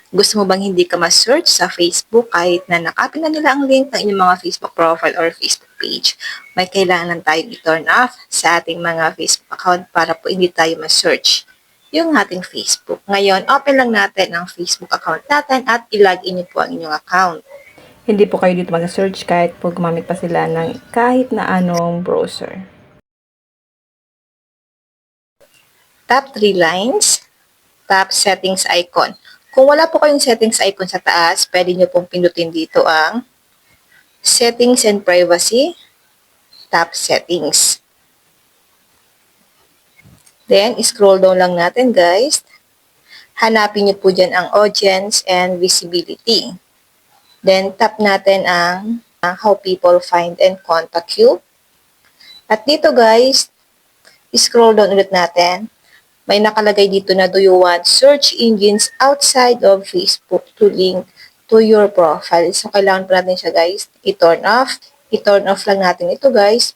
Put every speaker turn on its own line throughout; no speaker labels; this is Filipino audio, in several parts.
Gusto mo bang hindi ka ma-search sa Facebook kahit na nakapin na nila ang link ng inyong mga Facebook profile or Facebook page? May kailangan lang tayong i-turn off sa ating mga Facebook account para po hindi tayo ma-search yung ating Facebook. Ngayon, open lang natin ang Facebook account natin at i-login niyo po ang inyong account.
Hindi po kayo dito mag-search kahit po gumamit pa sila ng kahit na anong browser.
Tap 3 lines, tap settings icon. Kung wala po kayong settings icon sa taas, pwede nyo pong pindutin dito ang settings and privacy, tap settings. Then, scroll down lang natin guys. Hanapin nyo po dyan ang audience and visibility. Then, tap natin ang how people find and contact you. At dito guys, scroll down ulit natin. May nakalagay dito na do you want search engines outside of Facebook to link to your profile. So, kailangan pa natin siya guys i-turn off. I-turn off lang natin ito guys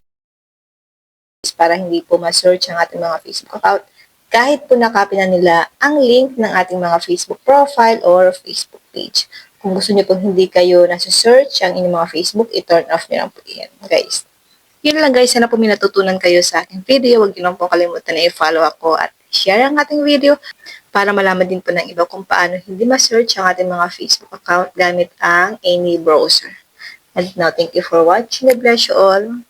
para hindi po ma-search ang ating mga Facebook account kahit po nakapin na nila ang link ng ating mga Facebook profile or Facebook page. Kung gusto niyo pong hindi kayo nasa-search ang inyong mga Facebook, i-turn off niyo lang po yan guys. Yun lang guys, sana po may natutunan kayo sa aking video. Huwag niyo lang po kalimutan na i-follow ako at share ang ating video para malaman din po ng iba kung paano hindi ma-search ang ating mga Facebook account gamit ang any browser. And now, thank you for watching. God bless you all.